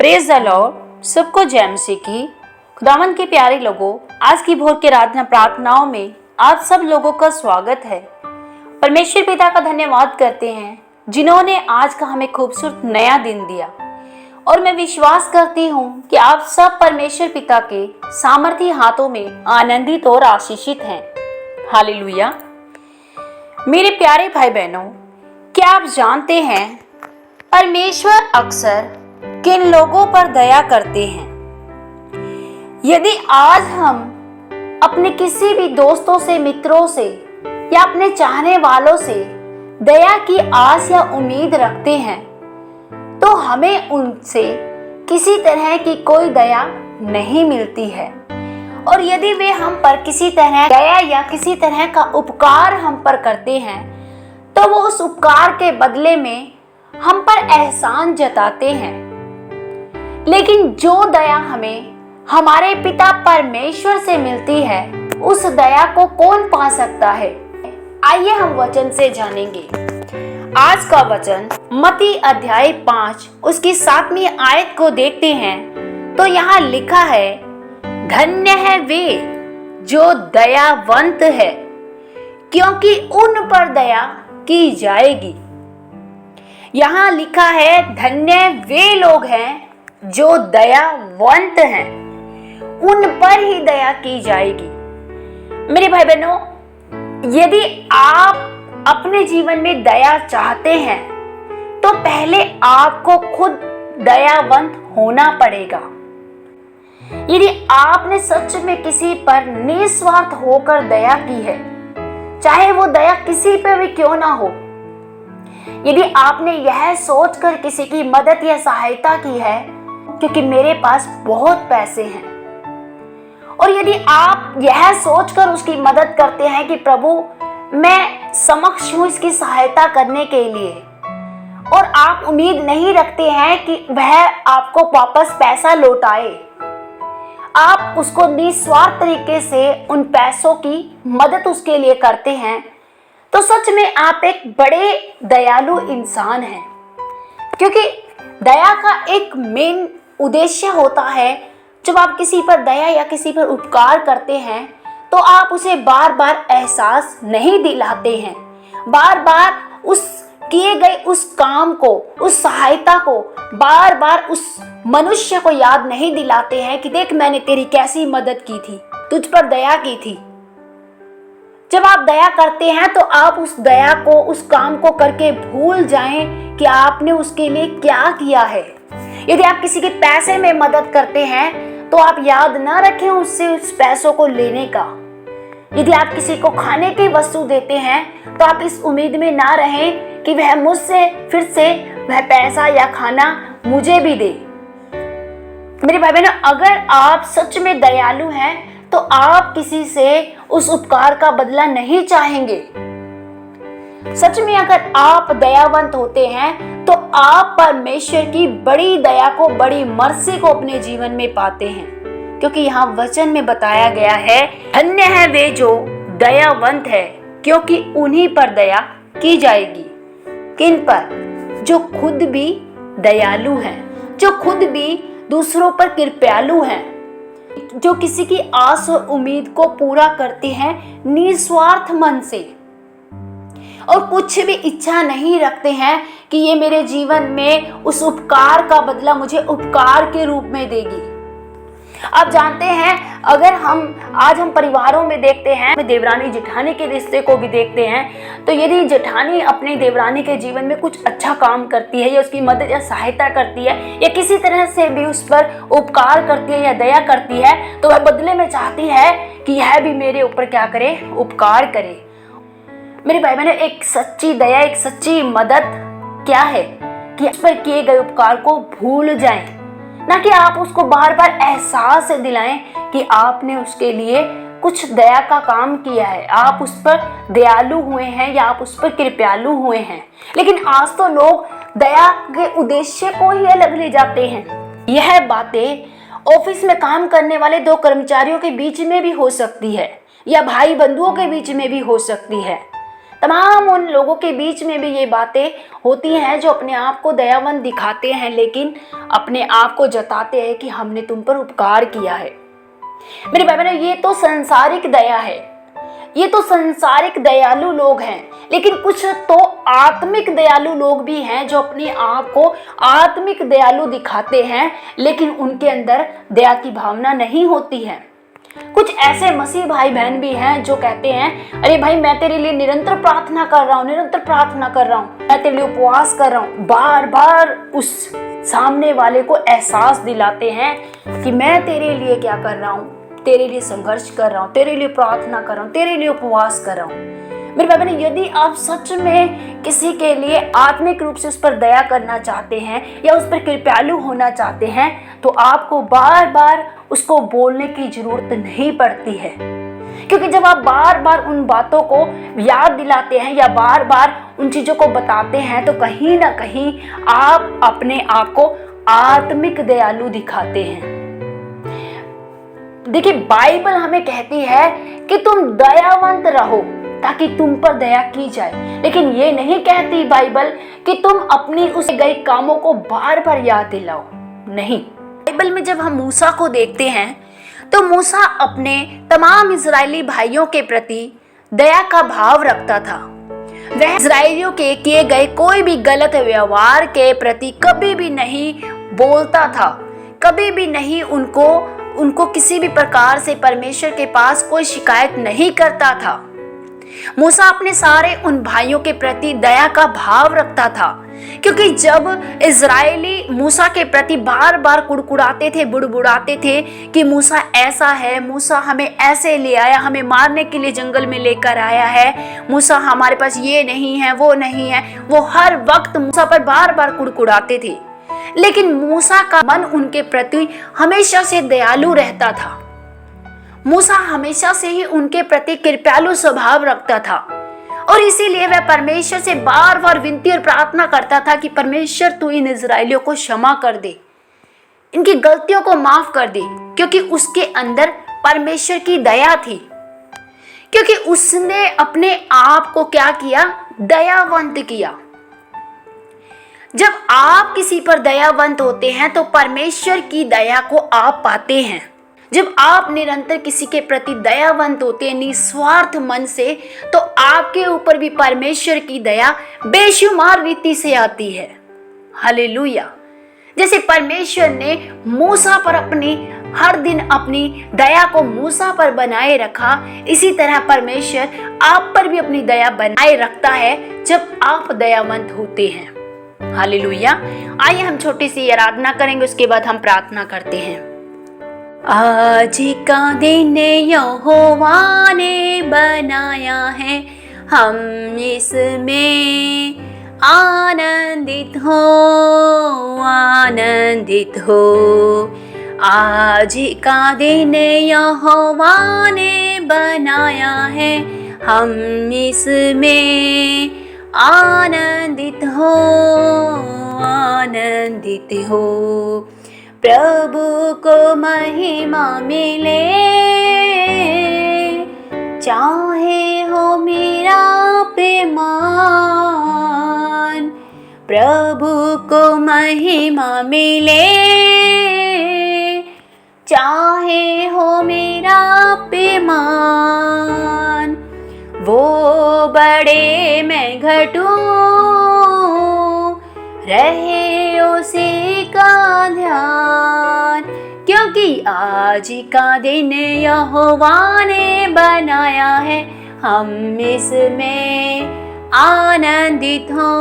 Praise the Lord. सबको जय मसीह की। खुदावन के प्यारे लोगों, आज की भोर के प्रार्थनाओं में आप सब लोगों का स्वागत है। परमेश्वर पिता का धन्यवाद करते हैं जिन्होंने आज का हमें खूबसूरत नया दिन दिया, और मैं विश्वास करती हूँ कि आप सब परमेश्वर पिता के सामर्थी हाथों में आनंदित और आशीषित हैं। हालेलुया। मेरे प्यारे भाई बहनों, क्या आप जानते हैं परमेश्वर अक्सर किन लोगों पर दया करते हैं? यदि आज हम अपने किसी भी दोस्तों से, मित्रों से या अपने चाहने वालों से दया की आस या उम्मीद रखते हैं, तो हमें उनसे किसी तरह की कोई दया नहीं मिलती है। और यदि वे हम पर किसी तरह दया या किसी तरह का उपकार हम पर करते हैं, तो वो उस उपकार के बदले में हम पर एहसान जताते हैं। लेकिन जो दया हमें हमारे पिता परमेश्वर से मिलती है, उस दया को कौन पा सकता है? आइए हम वचन से जानेंगे। आज का वचन मत्ती अध्याय 5 उसकी 7वीं आयत को देखते हैं तो यहाँ लिखा है, धन्य है वे जो दयावंत है, क्योंकि उन पर दया की जाएगी। यहाँ लिखा है, धन्य वे लोग हैं जो दयावंत हैं, उन पर ही दया की जाएगी। मेरे भाई बहनों, यदि आप अपने जीवन में दया चाहते हैं तो पहले आपको खुद दयावंत होना पड़ेगा। यदि आपने सच में किसी पर निस्वार्थ होकर दया की है, चाहे वो दया किसी पर भी क्यों ना हो, यदि आपने यह सोचकर किसी की मदद या सहायता की है क्योंकि मेरे पास बहुत पैसे हैं, और यदि आप यह सोचकर उसकी मदद करते हैं कि प्रभु मैं समक्ष हूं इसकी सहायता करने के लिए, और आप उम्मीद नहीं रखते हैं कि वह आपको वापस पैसा लौटाए, आप उसको निस्वार्थ तरीके से उन पैसों की मदद उसके लिए करते हैं, तो सच में आप एक बड़े दयालु इंसान हैं। क्योंकि दया का एक मेन उद्देश्य होता है, जब आप किसी पर दया या किसी पर उपकार करते हैं तो आप उसे बार बार एहसास नहीं दिलाते हैं, बार बार उस किए गए उस काम को, उस सहायता को बार बार उस मनुष्य को याद नहीं दिलाते हैं कि देख मैंने तेरी कैसी मदद की थी, तुझ पर दया की थी। जब आप दया करते हैं तो आप उस दया को, उस काम को करके भूल जाएं कि आपने उसके लिए क्या किया है। यदि आप किसी के पैसे में मदद करते हैं तो आप याद ना रखें उससे उस पैसों को लेने का। यदि आप किसी को खाने की वस्तु देते हैं तो आप इस उम्मीद में ना रहें कि वह मुझसे फिर से वह पैसा या खाना मुझे भी दे। मेरे भाई बहनों, अगर आप सच में दयालु हैं तो आप किसी से उस उपकार का बदला नहीं चाहेंगे। सच में अगर आप दयावंत होते हैं तो आप परमेश्वर की बड़ी दया को, बड़ी मर्सी को अपने जीवन में पाते हैं। क्योंकि यहाँ वचन में बताया गया है, धन्य है वे जो दयावंत है, क्योंकि उन्हीं पर दया की जाएगी। किन पर? जो खुद भी दयालु हैं, जो खुद भी दूसरों पर कृपालु हैं, जो किसी की आस और उम्मीद को पूरा करते हैं निस्वार्थ मन से, और कुछ भी इच्छा नहीं रखते हैं कि ये मेरे जीवन में उस उपकार का बदला मुझे उपकार के रूप में देगी। आप जानते हैं, अगर आज हम परिवारों में देखते हैं, देवरानी जेठानी के रिश्ते को भी देखते हैं, तो यदि जेठानी अपनी देवरानी के जीवन में कुछ अच्छा काम करती है या उसकी मदद या सहायता करती है या किसी तरह से भी उस पर उपकार करती है या दया करती है, तो वह बदले में चाहती है कि यह भी मेरे ऊपर क्या करे, उपकार करे। मेरे भाई बहनों, एक सच्ची दया, एक सच्ची मदद क्या है कि उस पर किए गए उपकार को भूल जाएं, ना कि आप उसको बार बार एहसास दिलाएं कि आपने उसके लिए कुछ दया का काम किया है, आप उस पर दयालु हुए हैं या आप उस पर कृपालु हुए हैं। लेकिन आज तो लोग दया के उद्देश्य को ही अलग ले जाते हैं। यह बातें ऑफिस में काम करने वाले दो कर्मचारियों के बीच में भी हो सकती है या भाई बंधुओं के बीच में भी हो सकती है। तमाम उन लोगों के बीच में भी ये बातें होती हैं जो अपने आप को दयावंत दिखाते हैं, लेकिन अपने आप को जताते हैं कि हमने तुम पर उपकार किया है। मेरे भाई बहनों, ये तो संसारिक दया है, ये तो संसारिक दयालु लोग हैं। लेकिन कुछ तो आत्मिक दयालु लोग भी हैं जो अपने आप को आत्मिक दयालु दिखाते हैं, लेकिन उनके अंदर दया की भावना नहीं होती है। कुछ ऐसे मसीह भाई बहन भी हैं जो कहते हैं, अरे भाई मैं तेरे लिए निरंतर प्रार्थना कर रहा हूँ, निरंतर प्रार्थना कर रहा हूँ, मैं तेरे लिए उपवास कर रहा हूँ। बार बार उस सामने वाले को एहसास दिलाते हैं कि मैं तेरे लिए क्या कर रहा हूँ, तेरे लिए संघर्ष कर रहा हूँ, तेरे लिए प्रार्थना कर रहा हूँ, तेरे लिए उपवास कर रहा हूँ। मेरे भाई बहन, यदि आप सच में किसी के लिए आत्मिक रूप से उस पर दया करना चाहते हैं या उस पर कृपालु होना चाहते हैं, तो आपको बार बार उसको बोलने की जरूरत नहीं पड़ती है। क्योंकि जब आप बार बार उन बातों को याद दिलाते हैं या बार बार उन चीज़ों को बताते हैं, तो कहीं ना कहीं आप अपने आप को आत्मिक दयालु दिखाते हैं। देखिए, बाइबल हमें कहती है कि तुम दयावंत रहो ताकि तुम पर दया की जाए, लेकिन ये नहीं कहती बाइबल कि तुम अपनी उस गए कामों को बार बार याद दिलाओ। नहीं, बाइबल में जब हम मूसा को देखते हैं तो मूसा अपने तमाम इजरायली भाइयों के प्रति दया का भाव रखता था। वह इजरायलियों के किए गए कोई भी गलत व्यवहार के प्रति कभी भी नहीं बोलता था, कभी भी नहीं उनको किसी भी प्रकार से परमेश्वर के पास कोई शिकायत नहीं करता था। मूसा अपने सारे उन भाइयों के प्रति दया का भाव रखता था, क्योंकि जब इजरायली मूसा के प्रति बार बार कुड़कुड़ाते थे, बुड़बुड़ाते थे कि मूसा ऐसा है, मूसा हमें ऐसे ले आया, हमें मारने के लिए जंगल में लेकर आया है, मूसा हमारे पास ये नहीं है, वो नहीं है, वो हर वक्त मूसा पर बार बार कुड़कुड़ाते थे। लेकिन मूसा का मन उनके प्रति हमेशा से दयालु रहता था। मूसा हमेशा से ही उनके प्रति कृपालु स्वभाव रखता था, और इसीलिए वह परमेश्वर से बार बार विनती और प्रार्थना करता था कि परमेश्वर तू इन इजरायलियों को क्षमा कर दे, इनकी गलतियों को माफ कर दे, क्योंकि उसके अंदर परमेश्वर की दया थी, क्योंकि उसने अपने आप को क्या किया, दयावंत किया। जब आप किसी पर दयावंत होते हैं तो परमेश्वर की दया को आप पाते हैं। जब आप निरंतर किसी के प्रति दयावंत होते हैं निस्वार्थ मन से, तो आपके ऊपर भी परमेश्वर की दया बेशुमार रीति से आती है। हालेलुया। जैसे परमेश्वर ने मूसा पर हर दिन अपनी दया को मूसा पर बनाए रखा, इसी तरह परमेश्वर आप पर भी अपनी दया बनाए रखता है जब आप दयावंत होते हैं। हालेलुया। आइए हम छोटी सी आराधना करेंगे, उसके बाद हम प्रार्थना करते हैं। आज का दिन यहोवा ने बनाया है, हम इसमें आनंदित हो, आनंदित हो। आज का दिन यहोवा ने बनाया है, हम इसमें आनंदित हो, आनंदित हो। प्रभु को महिमा मिले, चाहे हो मेरा बेईमान। प्रभु को महिमा मिले, चाहे हो मेरा बेईमान। वो बड़े मैं घटूं, रहे उसी का ध्यान, क्योंकि आज का दिन यहोवा ने बनाया है, हम इसमें आनंदित हो,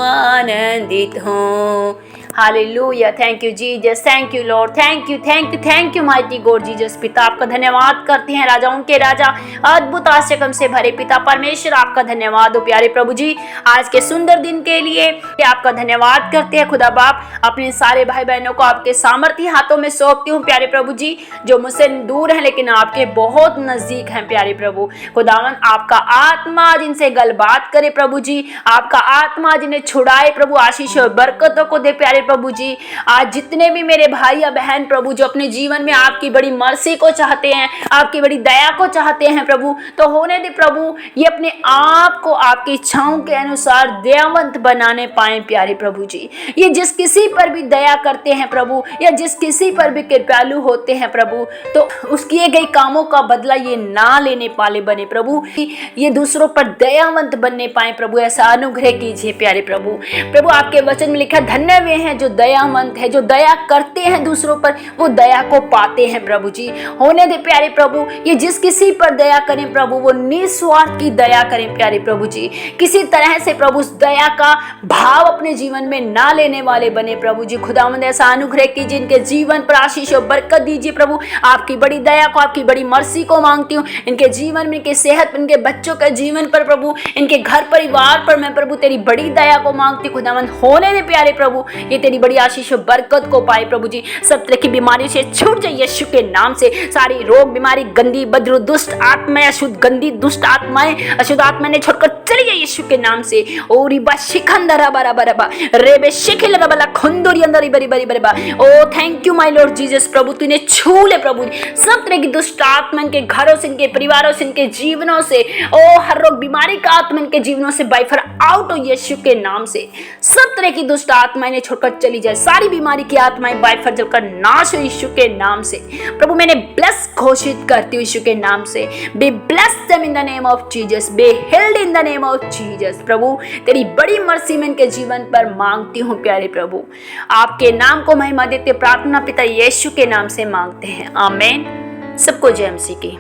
आनंदित हो। Hallelujah. Thank you Jesus, thank you Lord, thank you, thank you, thank you mighty God Jesus. पिता आपका धन्यवाद करते हैं, राजाओं के राजा, अद्भुत आश्चर्य से भरे पिता परमेश्वर, आपका धन्यवाद हो प्यारे प्रभु जी, आज के सुंदर दिन के लिए आपका धन्यवाद करते हैं। खुदा बाप, अपने सारे भाई बहनों को आपके सामर्थी हाथों में सौंपती हूँ प्यारे प्रभु जी, जो मुझसे दूर हैं लेकिन आपके बहुत नजदीक हैं प्यारे प्रभु। खुदावन, आपका आत्मा जिनसे गलबात करे प्रभु जी, आपका आत्मा जिन्हें छुड़ाए प्रभु, आशीष और बरकतों को दे प्यारे प्रभु जी, आज जितने भी मेरे भाई या बहन प्रभु जो अपने जीवन में आपकी बड़ी मर्सी को चाहते हैं, आपकी बड़ी दया को चाहते हैं प्रभु, तो होने दे प्रभु ये अपने आप को आपकी इच्छाओं के अनुसार दयावंत बनाने पाए प्यारे प्रभु जी। ये जिस किसी पर भी दया करते हैं प्रभु, या जिस किसी पर भी कृपालु होते हैं प्रभु, तो उस किए गए कामों का बदला ये ना लेने वाले बने प्रभु, ये दूसरों पर दयावंत बनने पाए प्रभु, ऐसा अनुग्रह कीजिए प्यारे प्रभु। प्रभु आपके वचन में लिखा, धन्य वे हैं जो दयावंत है, जो दया करते हैं दूसरों पर, वो दया को पाते हैं प्रभु जी। होने दे प्यारे प्रभु, ये जिस किसी पर दया करें प्रभु, वो निस्वार्थ की दया करें प्यारे प्रभु जी। किसी तरह से प्रभु उस दया का भाव अपने जीवन में ना लेने वाले बने प्रभु जी। खुदावंद ऐसा अनुग्रह कीजिए, इनके जीवन पर आशीष और बरकत दीजिए प्रभु। आपकी बड़ी दया को, आपकी बड़ी मर्सी को मांगती हूँ, इनके जीवन में, इनके सेहत, इनके बच्चों के जीवन पर प्रभु, इनके घर परिवार पर मैं प्रभु तेरी बड़ी दया को मांगती हूँ। खुदावंद होने दे प्यारे प्रभु, ये तेरी बड़ी आशीष और बरकत को पाए प्रभु जी। सब तरह की बीमारी से छूट जाए यीशु के नाम से। सारी रोग बीमारी, गंदी बद्र, दुष्ट आत्माएं, अशुद्ध गंदी दुष्ट आत्माएं, अशुद्ध आत्मा ने छोड़कर चली जाए यीशु के नाम से। ओ रिबा शिखंदरा बरा बरा रेबे शिखिल रबला खुंदुरी अंदरी बरी बरी बरी बा। Oh thank you my lord Jesus. प्रभु तूने छू ले प्रभु सब तरह की दुष्ट आत्मा इनके घरों से, इनके परिवारों से, इनके जीवनों से, ओ हर रोग बीमारी का आत्मा इनके जीवनों से बाय फायर आउट हो यीशु के नाम से। सब तरह की दुष्ट आत्माएं ने छोड़कर चली जाए, सारी बीमारी की आत्माएं बाय फायर जलकर नाश हो यीशु के नाम से। प्रभु मैंने ब्लेस घोषित करती हूँ यीशु के नाम से। Be bless them in the name of Jesus, be healed in the name of Jesus. प्रभु तेरी बड़ी मर्सी में इनके जीवन पर मांगती हूँ प्यारे प्रभु। आपके नाम को महिमा देते प्रार्थना पिता यीशु के नाम से मांगते हैं, आमीन। सबको जय मसीह की।